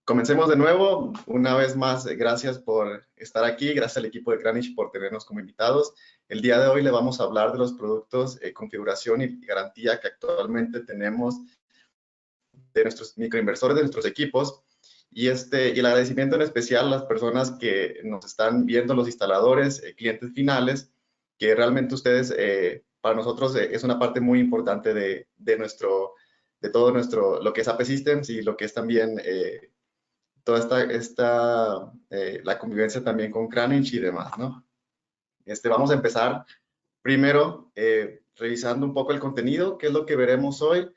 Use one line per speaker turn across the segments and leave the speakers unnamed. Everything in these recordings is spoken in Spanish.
Comencemos de nuevo. Una vez más, gracias por estar aquí. Gracias al equipo de Kranich por tenernos como invitados. El día de hoy le vamos a hablar de los productos, configuración y garantía que actualmente tenemos de nuestros microinversores, de nuestros equipos. Y el agradecimiento en especial a las personas que nos están viendo, los instaladores, clientes finales, que realmente ustedes, para nosotros, es una parte muy importante de todo nuestro, lo que es AP Systems y lo que es también toda la convivencia también con Kranich y demás, ¿no? Vamos a empezar primero revisando un poco el contenido, qué es lo que veremos hoy.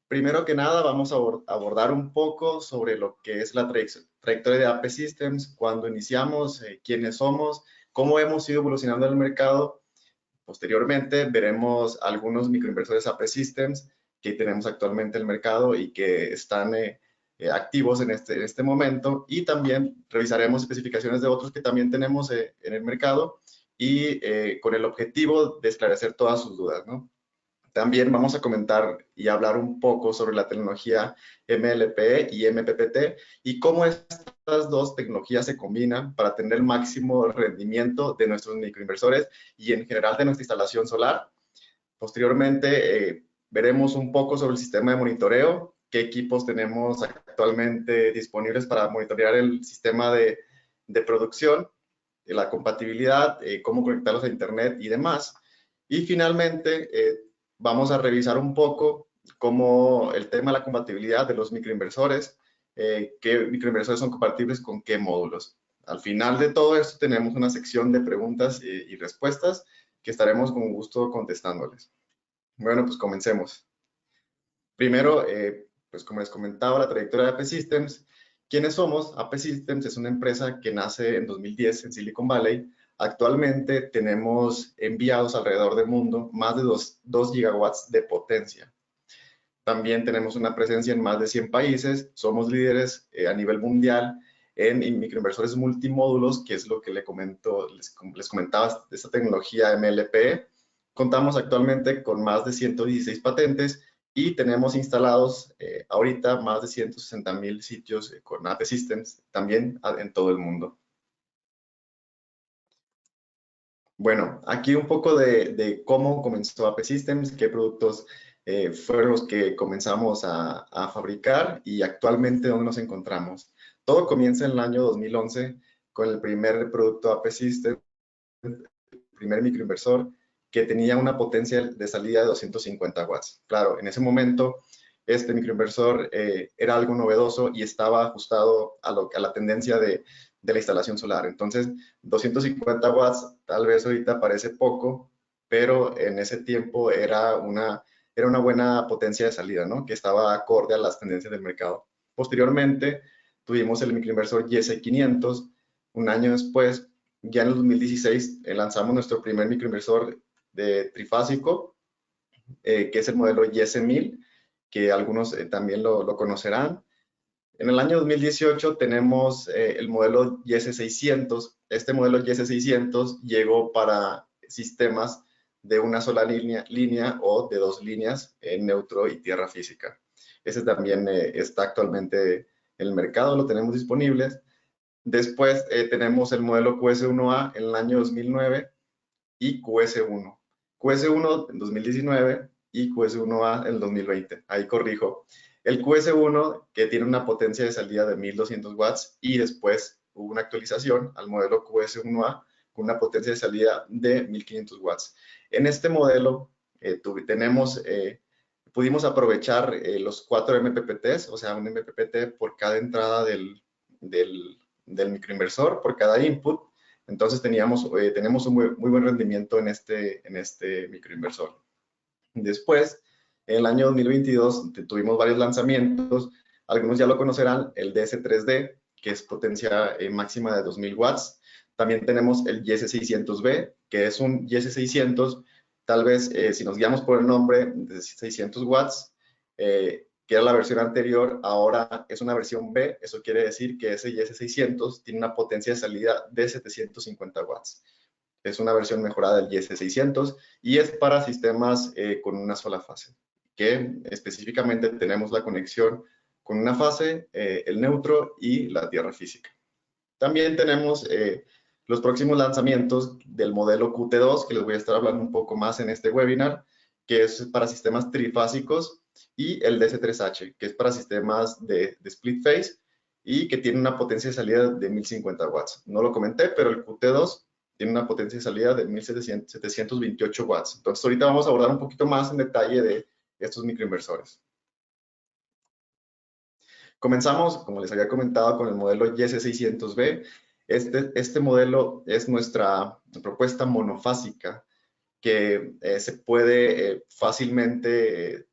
Primero que nada, vamos a abordar un poco sobre lo que es la trayectoria de AP Systems, cuando iniciamos, quiénes somos, cómo hemos ido evolucionando en el mercado. Posteriormente, veremos algunos microinversores AP Systems que tenemos actualmente en el mercado y que están activos en este momento. Y también revisaremos especificaciones de otros que también tenemos en el mercado y con el objetivo de esclarecer todas sus dudas, ¿no? También vamos a comentar y hablar un poco sobre la tecnología MLP y MPPT y cómo estas dos tecnologías se combinan para tener el máximo rendimiento de nuestros microinversores y en general de nuestra instalación solar. Posteriormente, veremos un poco sobre el sistema de monitoreo, qué equipos tenemos actualmente disponibles para monitorear el sistema de producción, la compatibilidad, cómo conectarlos a Internet y demás. Y finalmente, vamos a revisar un poco cómo el tema de la compatibilidad de los microinversores, qué microinversores son compatibles con qué módulos. Al final de todo esto tenemos una sección de preguntas y respuestas que estaremos con gusto contestándoles. Bueno, pues comencemos. Primero, pues como les comentaba, la trayectoria de AP Systems. ¿Quiénes somos? AP Systems es una empresa que nace en 2010 en Silicon Valley. Actualmente tenemos enviados alrededor del mundo más de 2 gigawatts de potencia. También tenemos una presencia en más de 100 países. Somos líderes a nivel mundial en microinversores multimódulos, que es lo que les comentaba de esta tecnología MLP. Contamos actualmente con más de 116 patentes y tenemos instalados ahorita más de 160,000 sitios con AP Systems también en todo el mundo. Bueno, aquí un poco de cómo comenzó AP Systems, qué productos fueron los que comenzamos a fabricar y actualmente dónde nos encontramos. Todo comienza en el año 2011 con el primer producto AP Systems, el primer microinversor que tenía una potencia de salida de 250 watts. Claro, en ese momento este microinversor era algo novedoso y estaba ajustado a la tendencia de la instalación solar. Entonces, 250 watts tal vez ahorita parece poco, pero en ese tiempo era una buena potencia de salida, ¿no? Que estaba acorde a las tendencias del mercado. Posteriormente, tuvimos el microinversor YS500. Un año después, ya en el 2016, lanzamos nuestro primer microinversor de trifásico, que es el modelo YS1000, que algunos también lo conocerán. En el año 2018 tenemos el modelo YS600. Este modelo YS600 llegó para sistemas de una sola línea o de dos líneas en neutro y tierra física. Ese también está actualmente en el mercado, lo tenemos disponibles. Después tenemos el modelo QS1A en el año 2009 y QS1. QS1 en 2019 y QS1A en el 2020. Ahí corrijo. El QS1 que tiene una potencia de salida de 1200 watts y después hubo una actualización al modelo QS1A con una potencia de salida de 1500 watts. En este modelo pudimos aprovechar los 4 MPPTs, o sea, un MPPT por cada entrada del microinversor, por cada input. Entonces tenemos un muy buen rendimiento en este microinversor. Después, en el año 2022, tuvimos varios lanzamientos. Algunos ya lo conocerán, el DS3D, que es potencia máxima de 2000 watts. También tenemos el YS600B, que es un YS600, tal vez si nos guiamos por el nombre, de 600 watts, que era la versión anterior, ahora es una versión B. Eso quiere decir que ese YS600 tiene una potencia de salida de 750 watts. Es una versión mejorada del YS600 y es para sistemas con una sola fase, que específicamente tenemos la conexión con una fase, el neutro y la tierra física. También tenemos los próximos lanzamientos del modelo Qt2, que les voy a estar hablando un poco más en este webinar, que es para sistemas trifásicos, y el DS3H, que es para sistemas de split phase y que tiene una potencia de salida de 1050 watts. No lo comenté, pero el Qt2 tiene una potencia de salida de 1728 watts. Entonces, ahorita vamos a abordar un poquito más en detalle de estos microinversores. Comenzamos, como les había comentado, con el modelo YS600B. Este modelo es nuestra propuesta monofásica que puede fácilmente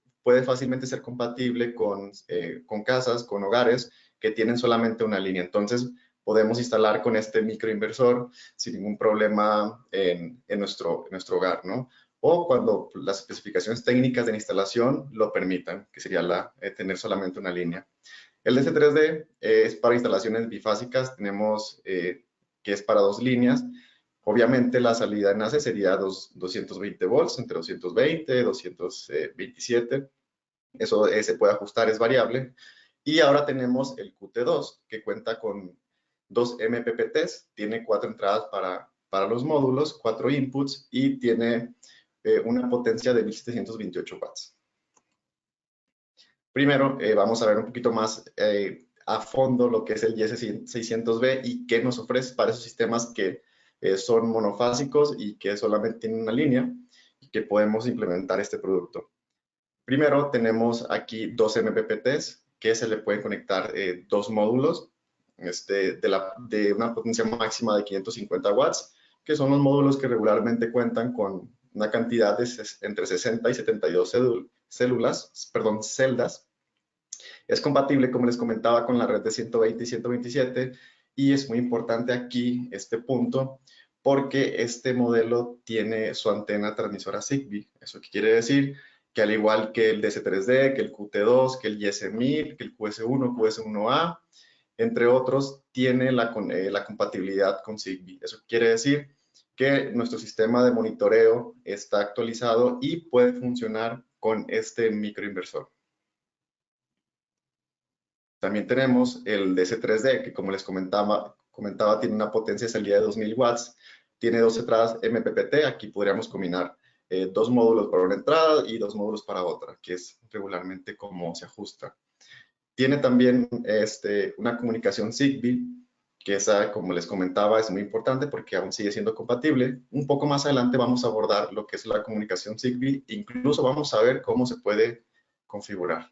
ser compatible con casas, con hogares que tienen solamente una línea. Entonces, podemos instalar con este microinversor sin ningún problema en nuestro hogar, ¿no? O cuando las especificaciones técnicas de la instalación lo permitan, que sería tener solamente una línea. El DC3D es para instalaciones bifásicas, tenemos que es para 2 líneas. Obviamente la salida en AC sería 220 volts, entre 220 y 227. Eso se puede ajustar, es variable. Y ahora tenemos el Qt2, que cuenta con 2 MPPTs, tiene 4 entradas para los módulos, 4 inputs y tiene una potencia de 1728 watts. Primero, vamos a ver un poquito más a fondo lo que es el YS600B y qué nos ofrece para esos sistemas que son monofásicos y que solamente tienen una línea y que podemos implementar este producto. Primero, tenemos aquí 2 MPPTs que se le pueden conectar 2 módulos de una potencia máxima de 550 watts, que son los módulos que regularmente cuentan con una cantidad de entre 60 y 72 celdas. Es compatible, como les comentaba, con la red de 120 y 127 y es muy importante aquí este punto porque este modelo tiene su antena transmisora Zigbee. ¿Eso qué quiere decir? Que al igual que el DC3D, que el Qt2, que el YS1000, que el QS1, QS1A, entre otros, tiene la compatibilidad con Zigbee. Eso quiere decir que nuestro sistema de monitoreo está actualizado y puede funcionar con este microinversor. También tenemos el DC3D, que como les comentaba, tiene una potencia de salida de 2000 watts, tiene 2 entradas MPPT, aquí podríamos combinar 2 módulos para una entrada y 2 módulos para otra, que es regularmente como se ajusta. Tiene también una comunicación Zigbee, que esa, como les comentaba, es muy importante porque aún sigue siendo compatible. Un poco más adelante vamos a abordar lo que es la comunicación Zigbee, incluso vamos a ver cómo se puede configurar.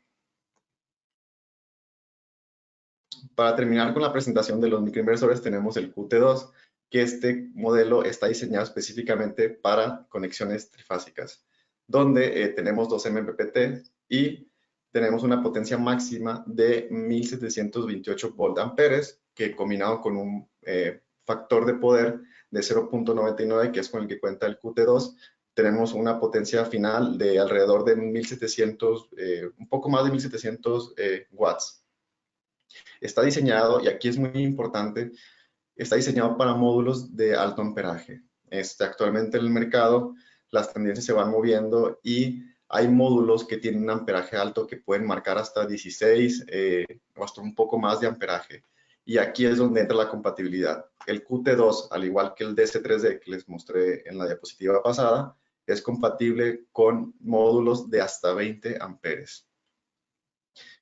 Para terminar con la presentación de los microinversores, tenemos el Qt2, que este modelo está diseñado específicamente para conexiones trifásicas, donde tenemos 2 MPPT y tenemos una potencia máxima de 1728 volt amperes, que combinado con un factor de poder de 0.99, que es con el que cuenta el Qt2, tenemos una potencia final de alrededor de 1700, un poco más de 1700 watts. Está diseñado, y aquí es muy importante, está diseñado para módulos de alto amperaje. Actualmente en el mercado las tendencias se van moviendo y hay módulos que tienen un amperaje alto que pueden marcar hasta 16 o hasta un poco más de amperaje. Y aquí es donde entra la compatibilidad. El Qt2, al igual que el DC3D que les mostré en la diapositiva pasada, es compatible con módulos de hasta 20 amperes.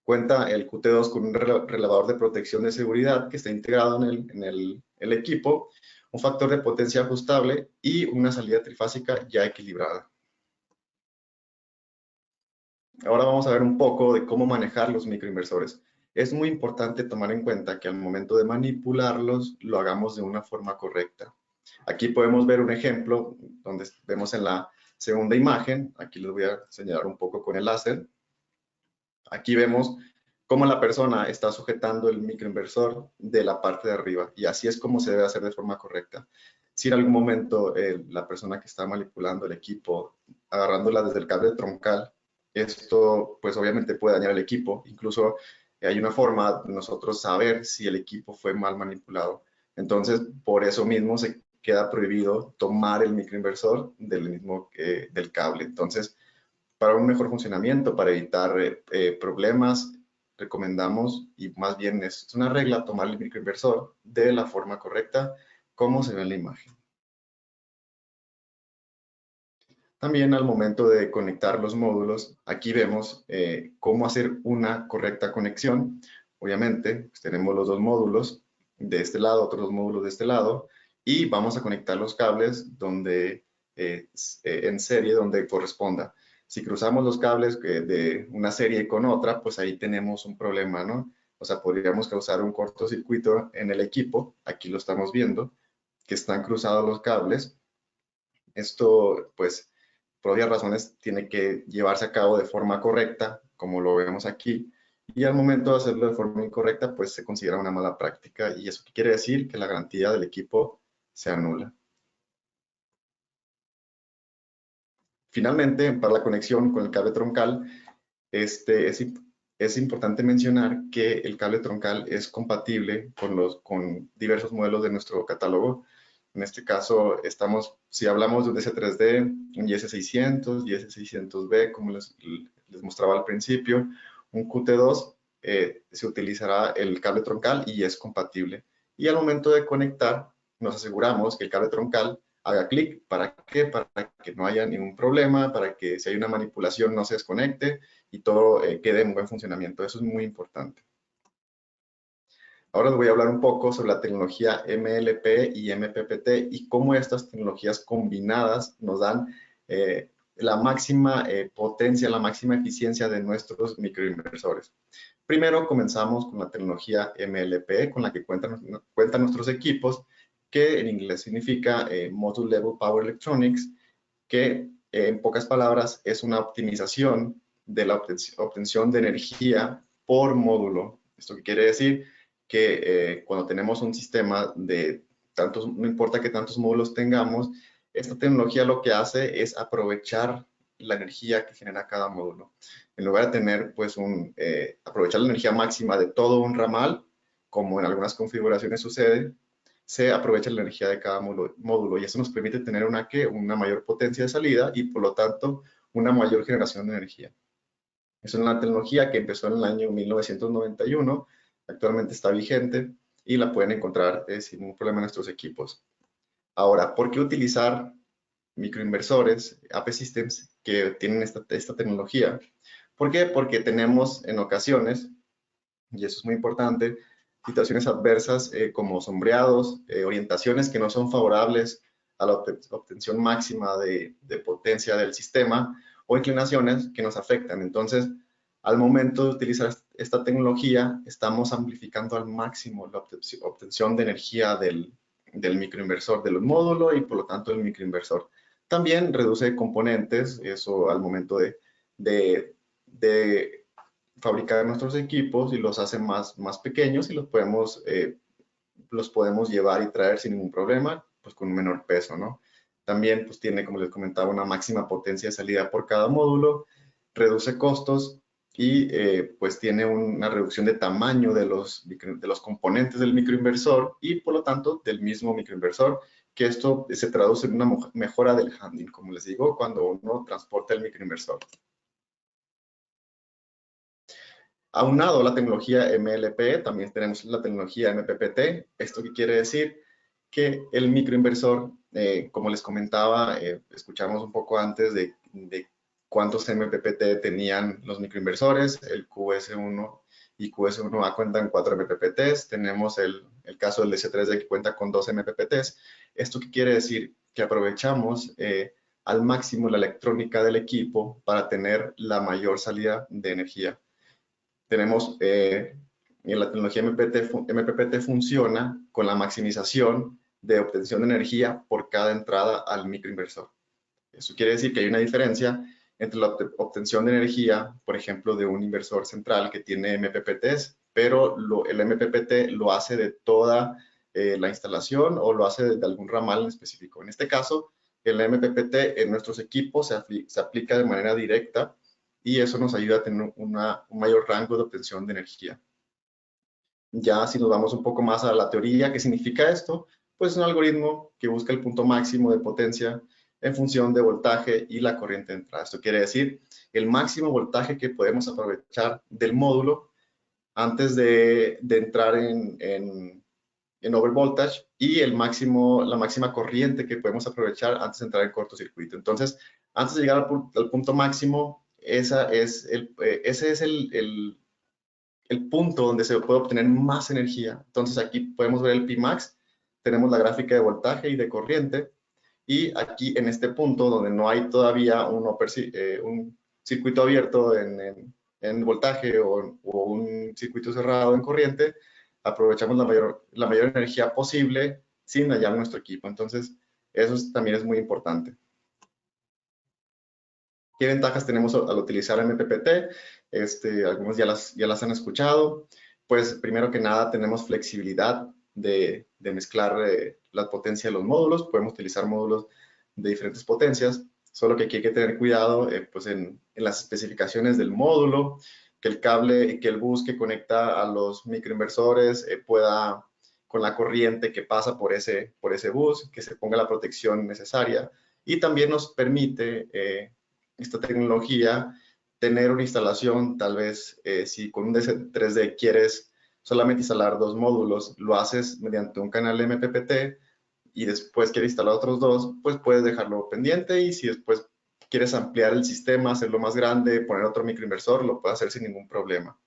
Cuenta el Qt2 con un relevador de protección de seguridad que está integrado en el equipo, un factor de potencia ajustable y una salida trifásica ya equilibrada. Ahora vamos a ver un poco de cómo manejar los microinversores. Es muy importante tomar en cuenta que al momento de manipularlos lo hagamos de una forma correcta. Aquí podemos ver un ejemplo donde vemos en la segunda imagen. Aquí les voy a señalar un poco con el láser. Aquí vemos cómo la persona está sujetando el microinversor de la parte de arriba y así es como se debe hacer de forma correcta. Si en algún momento la persona que está manipulando el equipo, agarrándola desde el cable troncal, esto pues obviamente puede dañar el equipo. Incluso hay una forma de nosotros saber si el equipo fue mal manipulado. Entonces, por eso mismo se queda prohibido tomar el microinversor del cable. Entonces, para un mejor funcionamiento, para evitar problemas, recomendamos, y más bien es una regla, tomar el microinversor de la forma correcta, como se ve en la imagen. También al momento de conectar los módulos, aquí vemos cómo hacer una correcta conexión. Obviamente, pues, tenemos los dos módulos de este lado, otros dos módulos de este lado, y vamos a conectar los cables en serie donde corresponda. Si cruzamos los cables de una serie con otra, pues ahí tenemos un problema, ¿no? O sea, podríamos causar un cortocircuito en el equipo. Aquí lo estamos viendo, que están cruzados los cables. Esto, pues, por obvias razones, tiene que llevarse a cabo de forma correcta, como lo vemos aquí, y al momento de hacerlo de forma incorrecta, pues se considera una mala práctica, y eso quiere decir que la garantía del equipo se anula. Finalmente, para la conexión con el cable troncal, es importante mencionar que el cable troncal es compatible con diversos modelos de nuestro catálogo. En este caso, si hablamos de un DC3D, un IS600, IS600B, como les mostraba al principio, un QT2, se utilizará el cable troncal y es compatible. Y al momento de conectar, nos aseguramos que el cable troncal haga clic. ¿Para qué? Para que no haya ningún problema, para que si hay una manipulación no se desconecte y todo quede en buen funcionamiento. Eso es muy importante. Ahora les voy a hablar un poco sobre la tecnología MLP y MPPT y cómo estas tecnologías combinadas nos dan la máxima potencia, la máxima eficiencia de nuestros microinversores. Primero comenzamos con la tecnología MLP, con la que cuentan nuestros equipos, que en inglés significa Module Level Power Electronics, que en pocas palabras es una optimización de la obtención de energía por módulo. ¿Esto qué quiere decir? Que cuando tenemos un sistema de tantos, no importa qué tantos módulos tengamos, esta tecnología lo que hace es aprovechar la energía que genera cada módulo. En lugar de tener, pues, aprovechar la energía máxima de todo un ramal, como en algunas configuraciones sucede, se aprovecha la energía de cada módulo y eso nos permite tener una mayor potencia de salida y por lo tanto una mayor generación de energía. Es una tecnología que empezó en el año 1991, actualmente está vigente y la pueden encontrar sin ningún problema en nuestros equipos. Ahora, ¿por qué utilizar microinversores, AP Systems, que tienen esta tecnología? ¿Por qué? Porque tenemos en ocasiones, y eso es muy importante, situaciones adversas como sombreados, orientaciones que no son favorables a la obtención máxima de potencia del sistema o inclinaciones que nos afectan. Entonces, al momento de utilizar esta tecnología, estamos amplificando al máximo la obtención de energía del microinversor, del módulo y por lo tanto del microinversor. También reduce componentes, eso al momento de fabricar nuestros equipos y los hace más pequeños y los podemos llevar y traer sin ningún problema, pues con un menor peso, ¿no? También pues tiene, como les comentaba, una máxima potencia de salida por cada módulo, reduce costos y pues tiene una reducción de tamaño de los componentes del microinversor y por lo tanto del mismo microinversor, que esto se traduce en una mejora del handling, como les digo, cuando uno transporta el microinversor. Aunado a la tecnología MLP, también tenemos la tecnología MPPT. ¿Esto qué quiere decir? Que el microinversor, como les comentaba, escuchamos un poco antes de cuántos MPPT tenían los microinversores, el QS1 y QS1A cuentan 4 MPPTs, tenemos el caso del DC3D que cuenta con 2 MPPTs. ¿Esto qué quiere decir? Que aprovechamos al máximo la electrónica del equipo para tener la mayor salida de energía. Tenemos, en la tecnología MPPT funciona con la maximización de obtención de energía por cada entrada al microinversor. Eso quiere decir que hay una diferencia entre la obtención de energía, por ejemplo, de un inversor central que tiene MPPTs, pero el MPPT lo hace de toda la instalación o lo hace de algún ramal en específico. En este caso, el MPPT en nuestros equipos se aplica de manera directa y eso nos ayuda a tener un mayor rango de obtención de energía. Ya si nos vamos un poco más a la teoría, ¿qué significa esto? Pues es un algoritmo que busca el punto máximo de potencia en función de voltaje y la corriente de entrada. Esto quiere decir el máximo voltaje que podemos aprovechar del módulo antes de entrar en overvoltage y la máxima corriente que podemos aprovechar antes de entrar en cortocircuito. Entonces, antes de llegar al punto máximo, ese es el punto donde se puede obtener más energía. Entonces, aquí podemos ver el Pmax, tenemos la gráfica de voltaje y de corriente, y aquí en este punto donde no hay todavía un circuito abierto en voltaje o un circuito cerrado en corriente, aprovechamos la mayor energía posible sin dañar nuestro equipo. Entonces, también es muy importante. ¿Qué ventajas tenemos al utilizar MPPT? Algunos ya las han escuchado. Pues primero que nada tenemos flexibilidad de mezclar la potencia de los módulos. Podemos utilizar módulos de diferentes potencias, solo que aquí hay que tener cuidado pues en las especificaciones del módulo, que el cable, que el bus que conecta a los microinversores pueda, con la corriente que pasa por ese bus, que se ponga la protección necesaria, y también nos permite esta tecnología tener una instalación, tal vez si con un DC3D quieres solamente instalar 2 módulos, lo haces mediante un canal MPPT y después quieres instalar otros 2, pues puedes dejarlo pendiente, y si después quieres ampliar el sistema, hacerlo más grande, poner otro microinversor, lo puedes hacer sin ningún problema.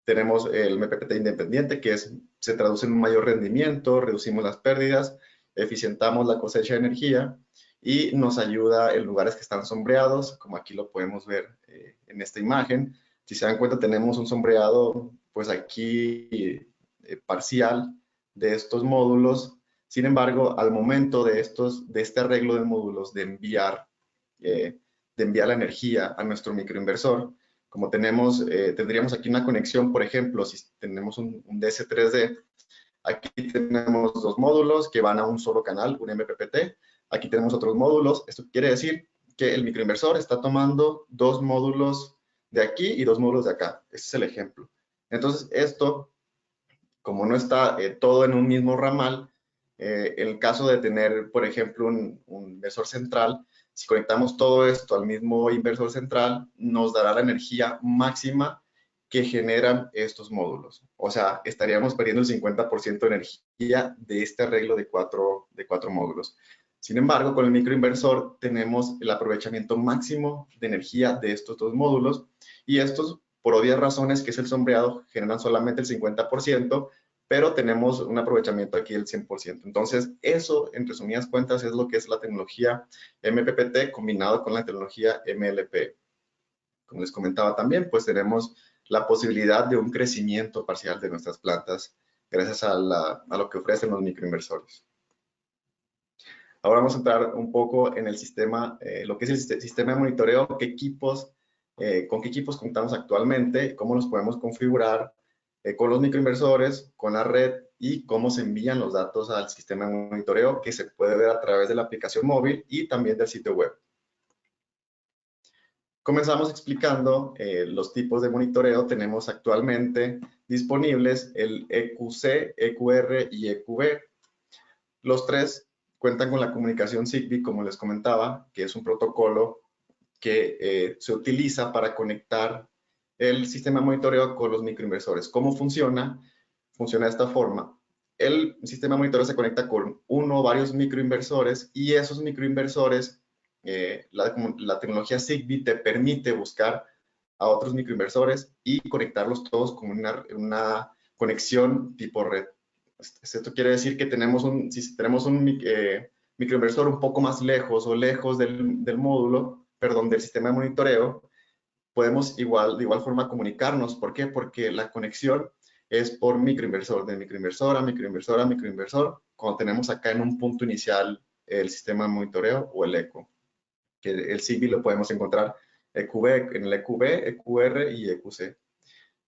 Tenemos el MPPT independiente, que se traduce en un mayor rendimiento, reducimos las pérdidas, eficientamos la cosecha de energía y nos ayuda en lugares que están sombreados, como aquí lo podemos ver en esta imagen. Si se dan cuenta, tenemos un sombreado, pues aquí parcial de estos módulos. Sin embargo, al momento de este arreglo de módulos, de enviar la energía a nuestro microinversor, como tendríamos aquí una conexión, por ejemplo, si tenemos un DS3D, aquí tenemos 2 módulos que van a un solo canal, un MPPT. Aquí tenemos otros módulos. Esto quiere decir que el microinversor está tomando 2 módulos de aquí y 2 módulos de acá. Este es el ejemplo. Entonces, esto, como no está todo en un mismo ramal, en el caso de tener, por ejemplo, un inversor central, si conectamos todo esto al mismo inversor central, nos dará la energía máxima que generan estos módulos. O sea, estaríamos perdiendo el 50% de energía de este arreglo de cuatro módulos. Sin embargo, con el microinversor tenemos el aprovechamiento máximo de energía de estos 2 módulos, y estos, por obvias razones, que es el sombreado, generan solamente el 50%, pero tenemos un aprovechamiento aquí del 100%. Entonces, eso, en resumidas cuentas, es lo que es la tecnología MPPT combinado con la tecnología MLP. Como les comentaba también, pues tenemos la posibilidad de un crecimiento parcial de nuestras plantas gracias a lo que ofrecen los microinversores. Ahora vamos a entrar un poco en el sistema, lo que es el sistema de monitoreo, con qué equipos contamos actualmente, cómo los podemos configurar con los microinversores, con la red, y cómo se envían los datos al sistema de monitoreo, que se puede ver a través de la aplicación móvil y también del sitio web. Comenzamos explicando los tipos de monitoreo. Tenemos actualmente disponibles el EQC, EQR y EQB. Los 3 cuentan con la comunicación Zigbee, como les comentaba, que es un protocolo que se utiliza para conectar el sistema de monitoreo con los microinversores. ¿Cómo funciona? Funciona de esta forma. El sistema de monitoreo se conecta con uno o varios microinversores, y esos microinversores, la tecnología Zigbee te permite buscar a otros microinversores y conectarlos todos con una conexión tipo red. Esto quiere decir que si tenemos un microinversor un poco más lejos o lejos del módulo, perdón, del sistema de monitoreo, podemos de igual forma comunicarnos. ¿Por qué? Porque la conexión es por microinversor, de microinversor a microinversor a microinversor, cuando tenemos acá en un punto inicial el sistema de monitoreo o el ECO, que el Zigbee lo podemos encontrar en el EQB, EQR y EQC.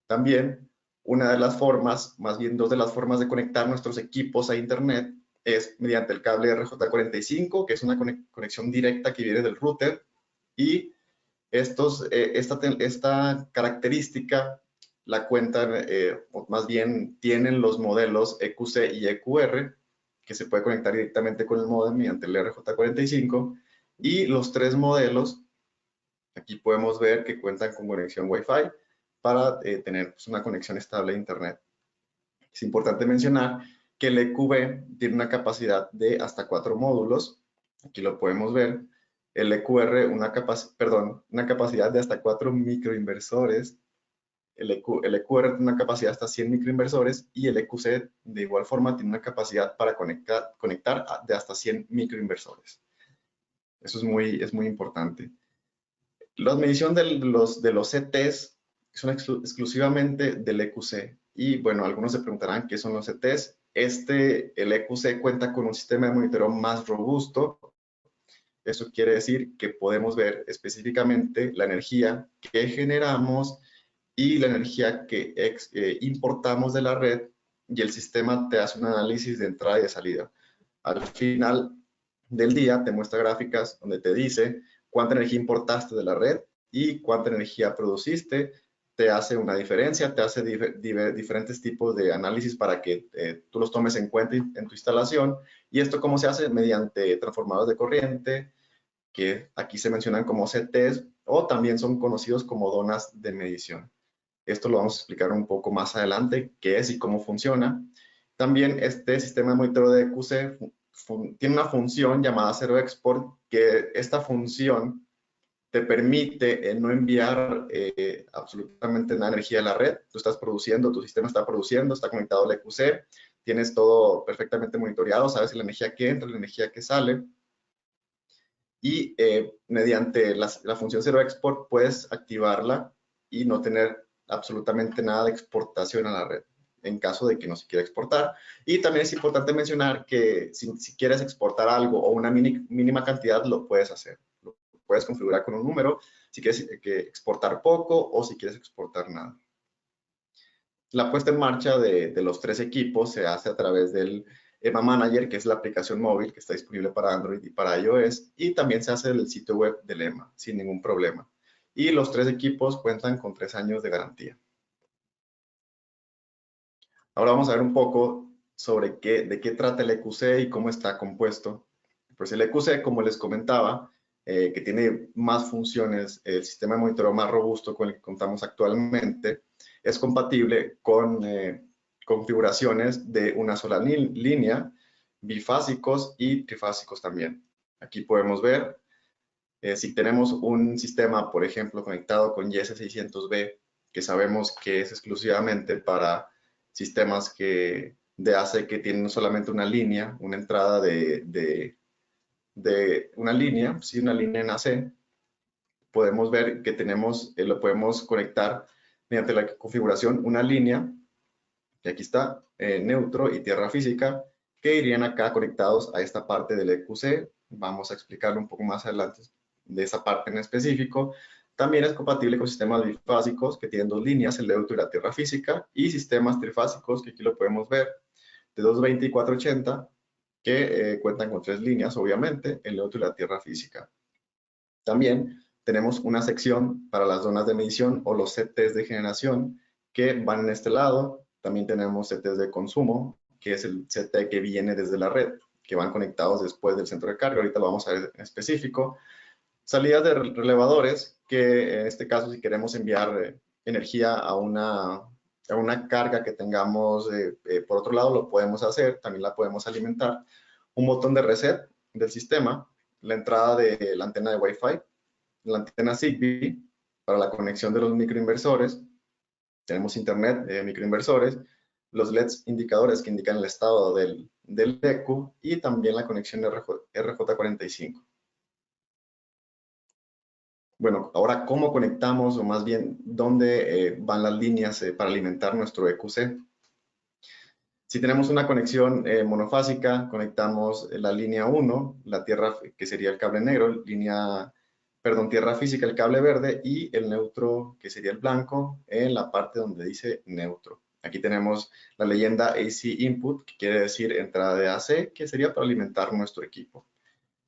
También una de las formas, más bien 2 de las formas de conectar nuestros equipos a Internet es mediante el cable RJ45, que es una conexión directa que viene del router, y esta característica la cuentan, o más bien tienen los modelos EQC y EQR, que se puede conectar directamente con el módem mediante el RJ45, y los 3 modelos, aquí podemos ver que cuentan con conexión Wi-Fi para tener pues, una conexión estable a Internet. Es importante mencionar que el EQB tiene una capacidad de hasta 4 módulos. Aquí lo podemos ver. El EQR, una capacidad de hasta 4 microinversores. El EQR tiene una capacidad de hasta 100 microinversores y el EQC de igual forma tiene una capacidad para conectar de hasta 100 microinversores. Eso es muy importante. La medición de los CTs son exclusivamente del EQC. Y bueno, algunos se preguntarán qué son los CTs. El EQC cuenta con un sistema de monitoreo más robusto. Eso quiere decir que podemos ver específicamente la energía que generamos y la energía que importamos de la red, y el sistema te hace un análisis de entrada y de salida. Al final del día te muestra gráficas donde te dice cuánta energía importaste de la red y cuánta energía produciste. Te hace una diferencia, te hace diferentes tipos de análisis para que tú los tomes en cuenta en tu instalación. ¿Y esto cómo se hace? Mediante transformadores de corriente, que aquí se mencionan como CTs o también son conocidos como donas de medición. Esto lo vamos a explicar un poco más adelante, qué es y cómo funciona. También este sistema de monitoreo de EQC tiene una función llamada Zero Export, que esta función te permite no enviar absolutamente nada de energía a la red. Tú estás produciendo, tu sistema está produciendo, está conectado al EQC, tienes todo perfectamente monitoreado, sabes la energía que entra, la energía que sale. Y mediante la función Zero Export puedes activarla y no tener absolutamente nada de exportación a la red en caso de que no se quiera exportar. Y también es importante mencionar que si quieres exportar algo o una mínima cantidad, lo puedes hacer. Lo puedes configurar con un número, si quieres exportar poco o si quieres exportar nada. La puesta en marcha de los 3 equipos se hace a través del EMA Manager, que es la aplicación móvil que está disponible para Android y para iOS, y también se hace del sitio web del EMA, sin ningún problema. Y los 3 equipos cuentan con 3 años de garantía. Ahora vamos a ver un poco sobre de qué trata el EQC y cómo está compuesto. Pues el EQC, como les comentaba, que tiene más funciones, el sistema de monitoreo más robusto con el que contamos actualmente, es compatible con configuraciones de una sola línea, bifásicos y trifásicos también. Aquí podemos ver, si tenemos un sistema, por ejemplo, conectado con YS600B, que sabemos que es exclusivamente para sistemas de AC que tienen solamente una línea, una entrada de una línea, sí, una línea en AC, podemos ver que tenemos, lo podemos conectar mediante la configuración una línea, que aquí está, neutro y tierra física, que irían acá conectados a esta parte del EQC. Vamos a explicarlo un poco más adelante de esa parte en específico. También es compatible con sistemas bifásicos que tienen 2 líneas, el neutro y la tierra física, y sistemas trifásicos, que aquí lo podemos ver, de 220 y 480, que cuentan con 3 líneas, obviamente, el neutro y la tierra física. También tenemos una sección para las zonas de medición o los CTs de generación que van en este lado. También tenemos CTs de consumo, que es el CT que viene desde la red, que van conectados después del centro de carga. Ahorita lo vamos a ver en específico. Salidas de relevadores, que en este caso si queremos enviar energía a una carga que tengamos por otro lado, lo podemos hacer, también la podemos alimentar. Un botón de reset del sistema, la entrada de la antena de Wi-Fi, la antena Zigbee para la conexión de los microinversores, tenemos internet de microinversores, los LEDs indicadores que indican el estado del EQ y también la conexión RJ45. Bueno, ahora, ¿cómo conectamos o más bien dónde van las líneas para alimentar nuestro EQC? Si tenemos una conexión monofásica, conectamos la línea 1, la tierra, que sería el cable negro, tierra física, el cable verde, y el neutro, que sería el blanco, en la parte donde dice neutro. Aquí tenemos la leyenda AC Input, que quiere decir entrada de AC, que sería para alimentar nuestro equipo.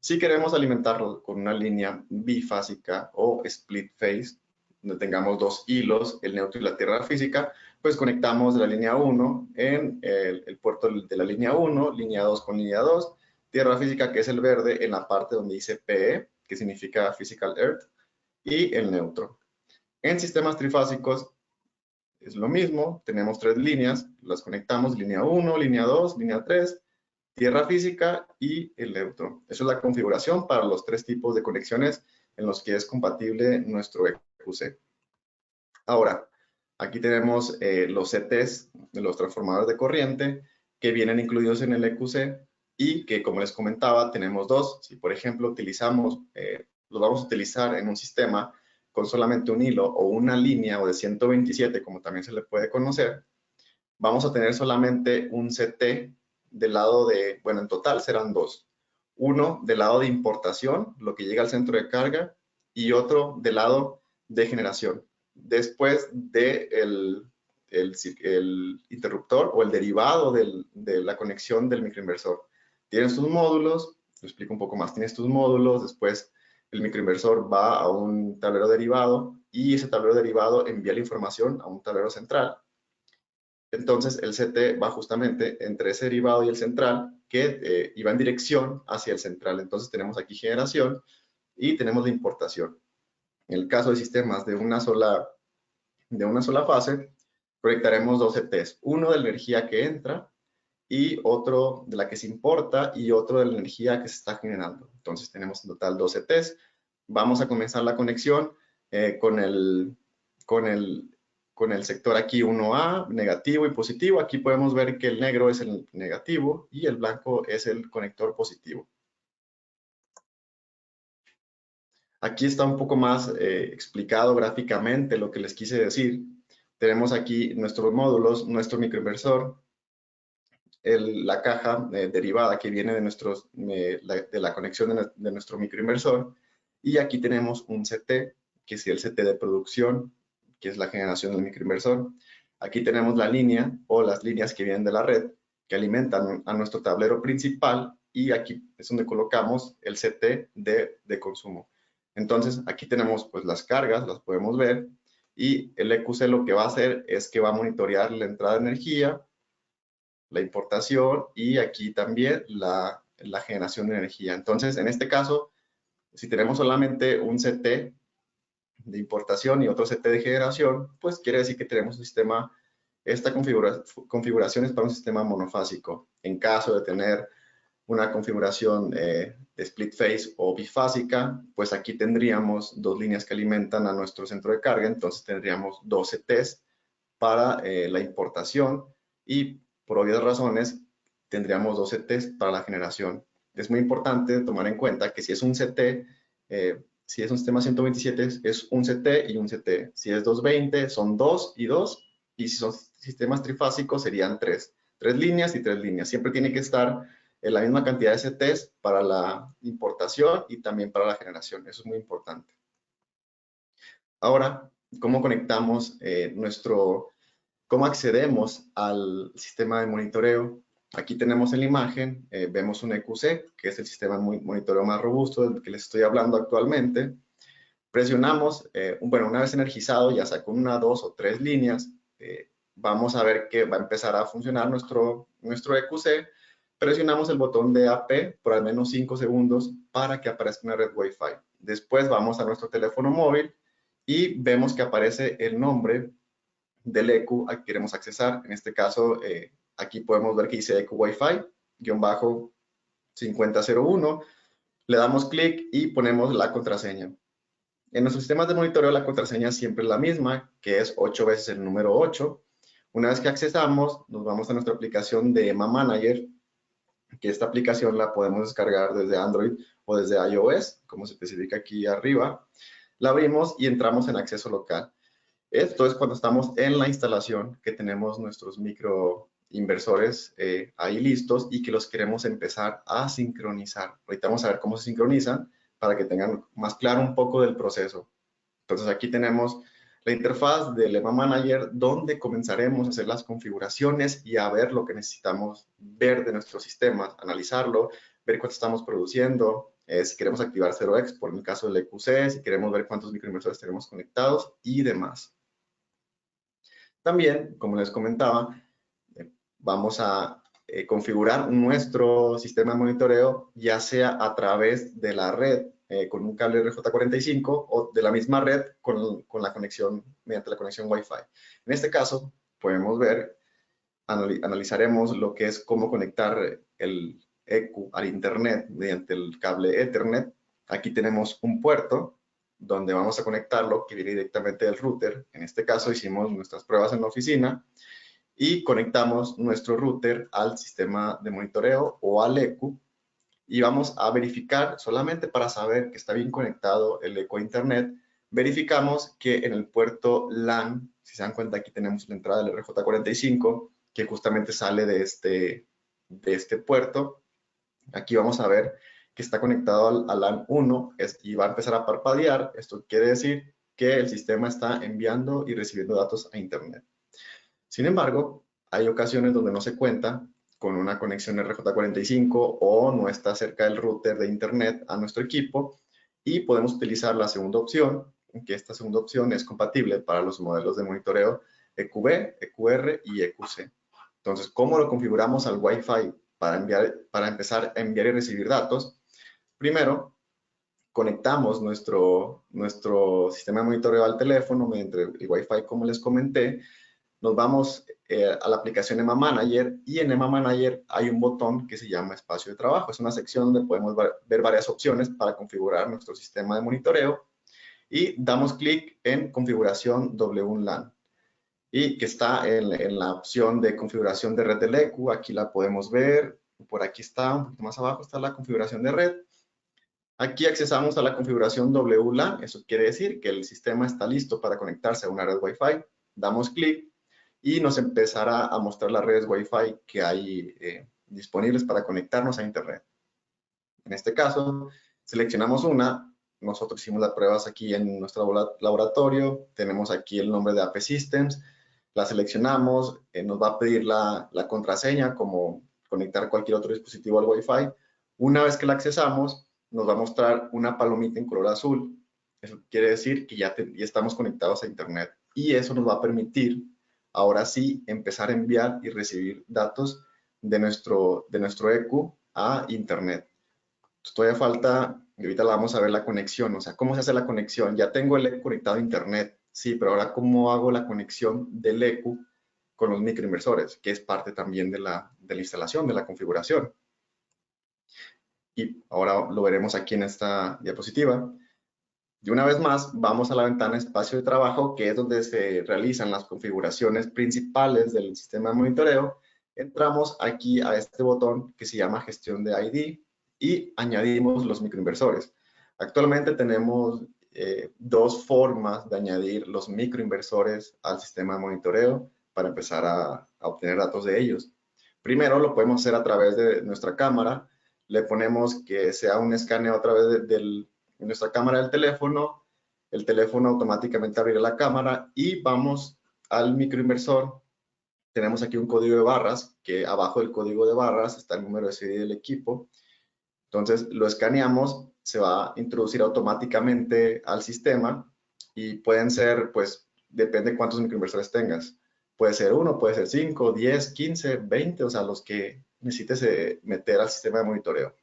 Si queremos alimentarlo con una línea bifásica o split phase, donde tengamos 2 hilos, el neutro y la tierra física, pues conectamos la línea 1 en el puerto de la línea 1, línea 2 con línea 2, tierra física, que es el verde, en la parte donde dice PE, que significa Physical Earth, y el neutro. En sistemas trifásicos, es lo mismo, tenemos 3 líneas, las conectamos, línea 1, línea 2, línea 3, tierra física y el neutro. Esa es la configuración para los 3 tipos de conexiones en los que es compatible nuestro EQC. Ahora, aquí tenemos los CTs de los transformadores de corriente que vienen incluidos en el EQC y que, como les comentaba, tenemos dos. Si, por ejemplo, los vamos a utilizar en un sistema con solamente un hilo o una línea o de 127, como también se le puede conocer, vamos a tener solamente un CT del lado de, bueno, en total serán dos. Uno del lado de importación, lo que llega al centro de carga, y otro del lado de generación. Después del el interruptor o el derivado de la conexión del microinversor. Tienes tus módulos, lo explico un poco más, tienes tus módulos, después el microinversor va a un tablero derivado y ese tablero derivado envía la información a un tablero central. Entonces el CT va justamente entre ese derivado y el central que iba en dirección hacia el central. Entonces tenemos aquí generación y tenemos la importación. En el caso de sistemas de una sola fase, proyectaremos dos CTs, uno de la energía que entra y otro de la que se importa y otro de la energía que se está generando. Entonces tenemos en total dos CTs. Vamos a comenzar la conexión con el sector aquí 1A, negativo y positivo. Aquí podemos ver que el negro es el negativo y el blanco es el conector positivo. Aquí está un poco más explicado gráficamente lo que les quise decir. Tenemos aquí nuestros módulos, nuestro microinversor, la caja derivada que viene de la conexión de nuestro microinversor. Y aquí tenemos un CT, que es el CT de producción, que es la generación del microinversor. Aquí tenemos la línea o las líneas que vienen de la red, que alimentan a nuestro tablero principal, y aquí es donde colocamos el CT de consumo. Entonces, aquí tenemos pues las cargas, las podemos ver, y el EQC lo que va a hacer es que va a monitorear la entrada de energía, la importación y aquí también la generación de energía. Entonces, en este caso, si tenemos solamente un CT de importación y otro CT de generación, pues quiere decir que tenemos un sistema, esta configuración es para un sistema monofásico. En caso de tener una configuración de split phase o bifásica, pues aquí tendríamos dos líneas que alimentan a nuestro centro de carga, entonces tendríamos dos CTs para la importación y por obvias razones tendríamos dos CTs para la generación. Es muy importante tomar en cuenta que si es un CT, si es un sistema 127 es un CT y un CT. Si es 220 son 2 y 2, y si son sistemas trifásicos serían 3. 3 líneas y 3 líneas. Siempre tiene que estar en la misma cantidad de CTs para la importación y también para la generación. Eso es muy importante. Ahora, ¿cómo conectamos cómo accedemos al sistema de monitoreo? Aquí tenemos en la imagen, vemos un EQC, que es el sistema de monitoreo más robusto del que les estoy hablando actualmente. Presionamos, bueno, una vez energizado, ya sea con una, dos o tres líneas, vamos a ver que va a empezar a funcionar nuestro EQC. Presionamos el botón de AP por al menos 5 segundos para que aparezca una red Wi-Fi. Después vamos a nuestro teléfono móvil y vemos que aparece el nombre del EQ al que queremos accesar. En este caso, aquí podemos ver que dice EQ Wi-Fi, _5001. Le damos clic y ponemos la contraseña. En nuestros sistemas de monitoreo la contraseña siempre es la misma, que es 8 veces el número 8. Una vez que accesamos, nos vamos a nuestra aplicación de EMA Manager, que esta aplicación la podemos descargar desde Android o desde iOS, como se especifica aquí arriba. La abrimos y entramos en acceso local. Esto es cuando estamos en la instalación, que tenemos nuestros microinversores ahí listos y que los queremos empezar a sincronizar. Ahorita vamos a ver cómo se sincronizan para que tengan más claro un poco del proceso. Entonces aquí tenemos la interfaz del EMA Manager, donde comenzaremos a hacer las configuraciones y a ver lo que necesitamos ver de nuestro sistema, analizarlo, ver cuánto estamos produciendo, si queremos activar 0x por el caso del EQC, si queremos ver cuántos microinversores tenemos conectados y demás. También, como les comentaba, vamos a configurar nuestro sistema de monitoreo, ya sea a través de la red con un cable RJ45 o de la misma red con la conexión, mediante la conexión Wi-Fi. En este caso, podemos ver, analizaremos lo que es cómo conectar el EQ al Internet mediante el cable Ethernet. Aquí tenemos un puerto donde vamos a conectarlo, que viene directamente del router. En este caso hicimos nuestras pruebas en la oficina y conectamos nuestro router al sistema de monitoreo o al EQ y vamos a verificar solamente para saber que está bien conectado el EQ a Internet. Verificamos que en el puerto LAN, si se dan cuenta, aquí tenemos la entrada del RJ45 que justamente sale de este puerto. Aquí vamos a ver que está conectado al LAN 1 y va a empezar a parpadear. Esto quiere decir que el sistema está enviando y recibiendo datos a Internet. Sin embargo, hay ocasiones donde no se cuenta con una conexión RJ45 o no está cerca del router de Internet a nuestro equipo y podemos utilizar la segunda opción, que esta segunda opción es compatible para los modelos de monitoreo EQB, EQR y EQC. Entonces, ¿cómo lo configuramos al Wi-Fi para empezar a enviar y recibir datos? Primero, conectamos nuestro sistema de monitoreo al teléfono mediante el Wi-Fi, como les comenté. Nos vamos a la aplicación EMA Manager y en EMA Manager hay un botón que se llama espacio de trabajo. Es una sección donde podemos ver varias opciones para configurar nuestro sistema de monitoreo y damos clic en configuración WLAN y que está en la opción de configuración de red del EQ. Aquí la podemos ver, por aquí está, un poquito más abajo está la configuración de red. Aquí accesamos a la configuración WLAN, eso quiere decir que el sistema está listo para conectarse a una red Wi-Fi. Damos clic y nos empezará a mostrar las redes Wi-Fi que hay disponibles para conectarnos a Internet. En este caso, seleccionamos una. Nosotros hicimos las pruebas aquí en nuestro laboratorio. Tenemos aquí el nombre de AP Systems. La seleccionamos, nos va a pedir la contraseña, como conectar cualquier otro dispositivo al Wi-Fi. Una vez que la accesamos, nos va a mostrar una palomita en color azul. Eso quiere decir que ya estamos conectados a Internet. Y eso nos va a permitir, ahora sí, empezar a enviar y recibir datos de nuestro EQ a Internet. Todavía falta, y ahorita la vamos a ver la conexión, o sea, ¿cómo se hace la conexión? Ya tengo el EQ conectado a Internet, sí, pero ahora ¿cómo hago la conexión del EQ con los microinversores? Que es parte también de la instalación, de la configuración. Y ahora lo veremos aquí en esta diapositiva. Y una vez más, vamos a la ventana espacio de trabajo, que es donde se realizan las configuraciones principales del sistema de monitoreo. Entramos aquí a este botón que se llama gestión de ID y añadimos los microinversores. Actualmente tenemos dos formas de añadir los microinversores al sistema de monitoreo para empezar a obtener datos de ellos. Primero lo podemos hacer a través de nuestra cámara. Le ponemos que sea un escaneo a través de nuestra cámara del teléfono. El teléfono automáticamente abrirá la cámara y vamos al microinversor. Tenemos aquí un código de barras, que abajo del código de barras está el número de serie del equipo. Entonces lo escaneamos, se va a introducir automáticamente al sistema y pueden ser, pues, depende de cuántos microinversores tengas. Puede ser 1, puede ser 5, 10, 15, 20, o sea, los que necesites meter al sistema de monitoreo.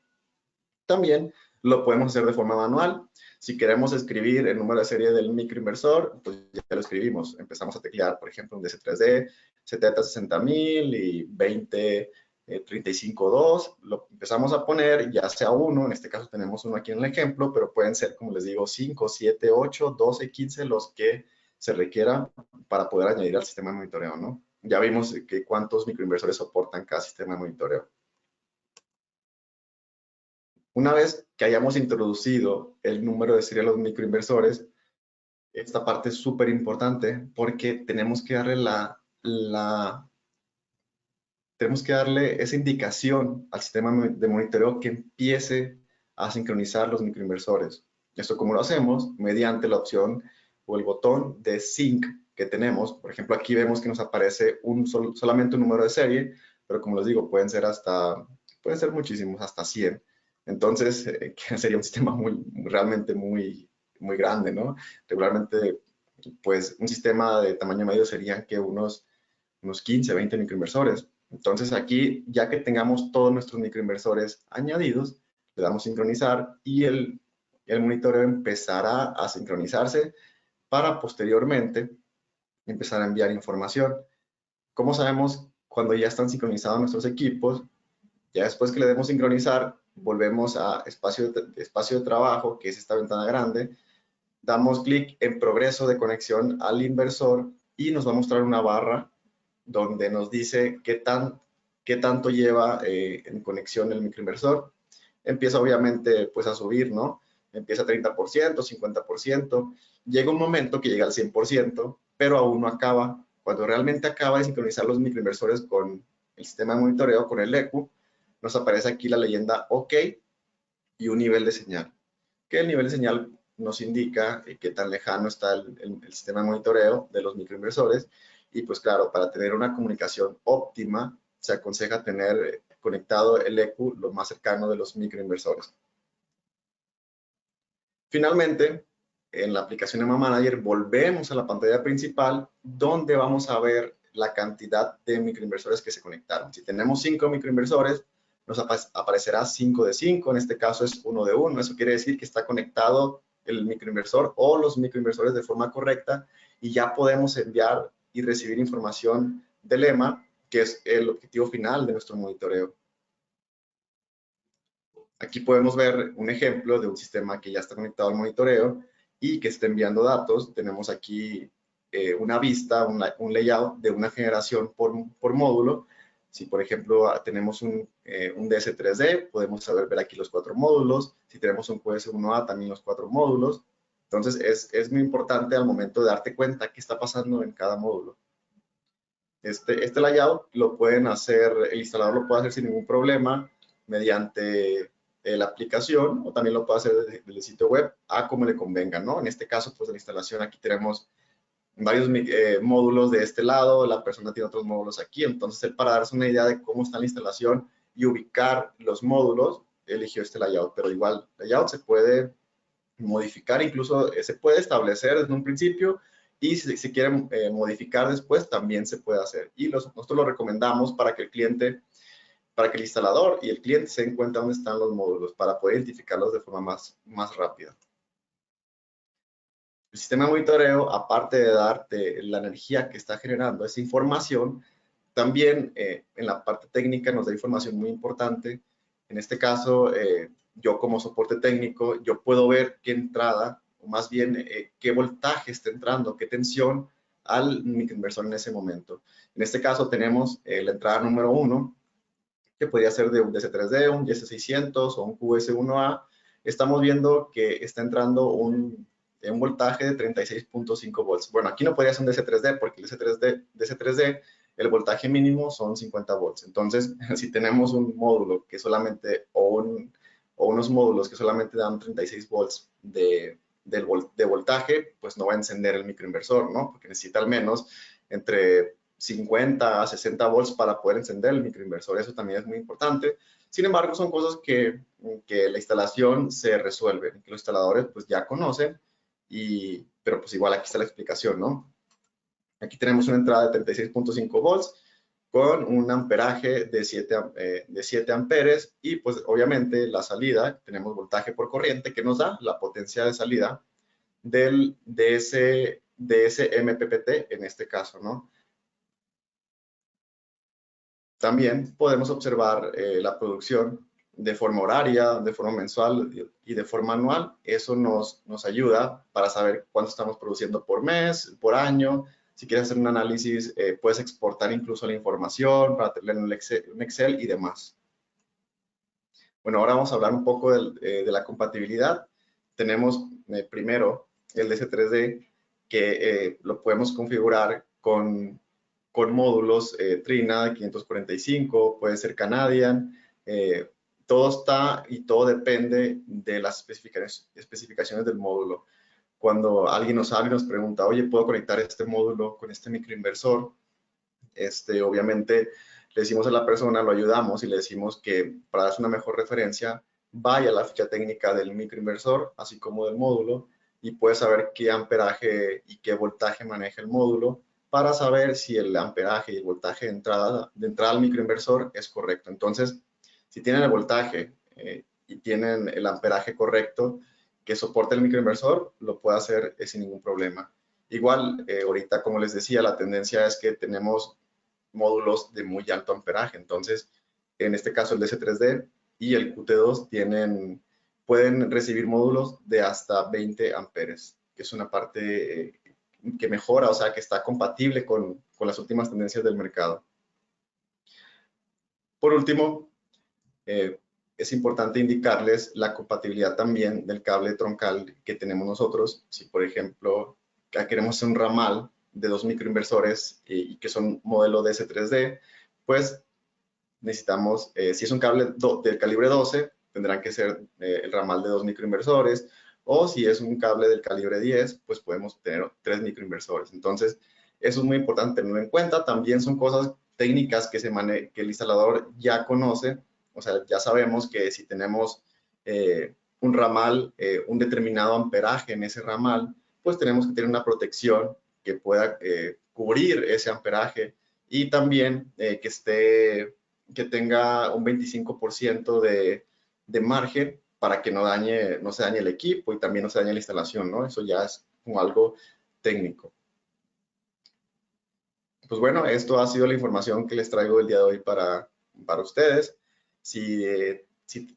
También lo podemos hacer de forma manual. Si queremos escribir el número de serie del microinversor, pues ya lo escribimos. Empezamos a teclear, por ejemplo, un DC3D, 7060.000 y 20 35.2, lo empezamos a poner, ya sea uno, en este caso tenemos uno aquí en el ejemplo, pero pueden ser, como les digo, 5, 7, 8, 12, 15, los que se requieran para poder añadir al sistema de monitoreo, ¿no? Ya vimos que cuántos microinversores soportan cada sistema de monitoreo. Una vez que hayamos introducido el número de serie de los microinversores, esta parte es súper importante porque tenemos que darle esa indicación al sistema de monitoreo que empiece a sincronizar los microinversores. Esto, ¿cómo lo hacemos? Mediante la opción o el botón de Sync que tenemos. Por ejemplo, aquí vemos que nos aparece solamente un número de serie, pero como les digo, pueden ser muchísimos, hasta 100. Entonces, sería un sistema realmente muy grande, ¿no? Regularmente, pues, un sistema de tamaño medio serían que unos 15, 20 microinversores. Entonces aquí, ya que tengamos todos nuestros microinversores añadidos, le damos sincronizar y el el monitoreo empezará a sincronizarse para posteriormente empezar a enviar información. ¿Cómo sabemos cuando ya están sincronizados nuestros equipos? Ya después que le demos sincronizar, volvemos a espacio de trabajo, que es esta ventana grande, damos clic en progreso de conexión al inversor y nos va a mostrar una barra donde nos dice qué tanto lleva en conexión el microinversor. Empieza obviamente pues a subir, ¿no? Empieza a 30%, 50%, llega un momento que llega al 100%, pero aún no acaba. Cuando realmente acaba de sincronizar los microinversores con el sistema de monitoreo, con el ECU, nos aparece aquí la leyenda OK y un nivel de señal. Que el nivel de señal nos indica qué tan lejano está el sistema de monitoreo de los microinversores. Y pues claro, para tener una comunicación óptima, se aconseja tener conectado el ECU lo más cercano de los microinversores. Finalmente, en la aplicación EMA Manager volvemos a la pantalla principal donde vamos a ver la cantidad de microinversores que se conectaron. Si tenemos 5 microinversores, nos aparecerá 5 de 5, en este caso es 1 de 1. Eso quiere decir que está conectado el microinversor o los microinversores de forma correcta y ya podemos enviar y recibir información del EMA, que es el objetivo final de nuestro monitoreo. Aquí podemos ver un ejemplo de un sistema que ya está conectado al monitoreo y que está enviando datos. Tenemos aquí una vista, un layout de una generación por módulo. Si, por ejemplo, tenemos un DS3D, podemos saber ver aquí los 4 módulos. Si tenemos un QS1A, también los 4 módulos. Entonces, es muy importante al momento de darte cuenta qué está pasando en cada módulo. Este layout lo pueden hacer, el instalador lo puede hacer sin ningún problema mediante la aplicación o también lo puede hacer desde el sitio web a como le convenga, ¿no? En este caso, pues de la instalación aquí tenemos varios módulos de este lado, la persona tiene otros módulos aquí, entonces para darse una idea de cómo está la instalación y ubicar los módulos, eligió este layout, pero igual layout se puede modificar, incluso se puede establecer desde un principio y si quieren modificar después también se puede hacer. Y nosotros lo recomendamos para que el instalador y el cliente se den cuenta dónde están los módulos para poder identificarlos de forma más rápida. El sistema de monitoreo, aparte de darte la energía que está generando esa información, también en la parte técnica nos da información muy importante. En este caso, yo como soporte técnico, yo puedo ver qué entrada, o más bien qué voltaje está entrando, qué tensión al microinversor en ese momento. En este caso tenemos la entrada número 1, que podría ser de un DC3D, un YS600 o un QS1A. Estamos viendo que está entrando un voltaje de 36.5 volts. Bueno, aquí no podría ser un DC3D porque el DC3D, el voltaje mínimo son 50 volts. Entonces, si tenemos un módulo que solamente, o unos módulos que solamente dan 36 volts de voltaje, pues no va a encender el microinversor, ¿no? Porque necesita al menos entre 50 a 60 volts para poder encender el microinversor. Eso también es muy importante. Sin embargo, son cosas que la instalación se resuelve, que los instaladores pues ya conocen, pero pues igual aquí está la explicación, ¿no? Aquí tenemos una entrada de 36.5 volts con un amperaje de 7 amperes y pues obviamente la salida, tenemos voltaje por corriente que nos da la potencia de salida de ese MPPT en este caso, ¿no? También podemos observar la producción de forma horaria, de forma mensual y de forma anual. Eso nos ayuda para saber cuánto estamos produciendo por mes, por año. Si quieres hacer un análisis, puedes exportar incluso la información para tenerla en un Excel y demás. Bueno, ahora vamos a hablar un poco de la compatibilidad. Tenemos primero el DC3D que lo podemos configurar con módulos Trina 545, puede ser Canadian, todo está y todo depende de las especificaciones del módulo. Cuando alguien nos habla y nos pregunta, oye, ¿puedo conectar este módulo con este microinversor? Obviamente le decimos a la persona, lo ayudamos y le decimos que para darse una mejor referencia, vaya a la ficha técnica del microinversor, así como del módulo, y puede saber qué amperaje y qué voltaje maneja el módulo para saber si el amperaje y el voltaje de entrada al microinversor es correcto. Entonces, si tienen el voltaje y tienen el amperaje correcto que soporte el microinversor, lo puede hacer sin ningún problema. Igual, ahorita, como les decía, la tendencia es que tenemos módulos de muy alto amperaje. Entonces, en este caso, el DC3D y el QT2 pueden recibir módulos de hasta 20 amperes, que es una parte que mejora, o sea, que está compatible con las últimas tendencias del mercado. Por último, es importante indicarles la compatibilidad también del cable troncal que tenemos nosotros. Si, por ejemplo, queremos hacer un ramal de 2 microinversores y que son modelo DC3D, pues necesitamos, si es un cable del calibre 12, tendrán que ser el ramal de 2 microinversores, o si es un cable del calibre 10, pues podemos tener 3 microinversores. Entonces, eso es muy importante tenerlo en cuenta. También son cosas técnicas que el instalador ya conoce. O sea, ya sabemos que si tenemos un ramal, un determinado amperaje en ese ramal, pues tenemos que tener una protección que pueda cubrir ese amperaje y también que tenga un 25% de margen para que no se dañe el equipo y también no se dañe la instalación, ¿no? Eso ya es como algo técnico. Pues bueno, esto ha sido la información que les traigo el día de hoy para ustedes. Si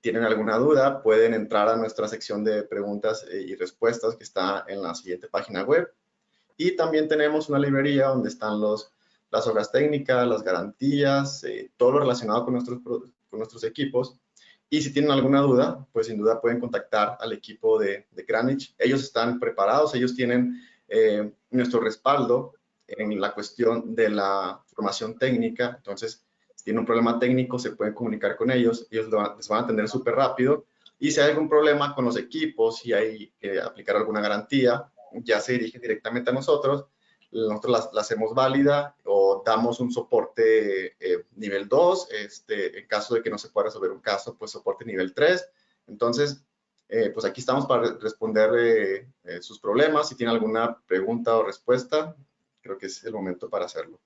tienen alguna duda, pueden entrar a nuestra sección de preguntas y respuestas que está en la siguiente página web. Y también tenemos una librería donde están las hojas técnicas, las garantías, todo lo relacionado con nuestros equipos. Y si tienen alguna duda, pues sin duda pueden contactar al equipo de Kranich. Ellos están preparados, ellos tienen nuestro respaldo en la cuestión de la formación técnica. Entonces, si tienen un problema técnico, se pueden comunicar con ellos. Ellos les van a atender súper rápido. Y si hay algún problema con los equipos, si hay que aplicar alguna garantía, ya se dirigen directamente a nosotros. Nosotros la hacemos válida o damos un soporte nivel 2. En caso de que no se pueda resolver un caso, pues soporte nivel 3. Entonces, pues aquí estamos para responder sus problemas. Si tienen alguna pregunta o respuesta, creo que es el momento para hacerlo.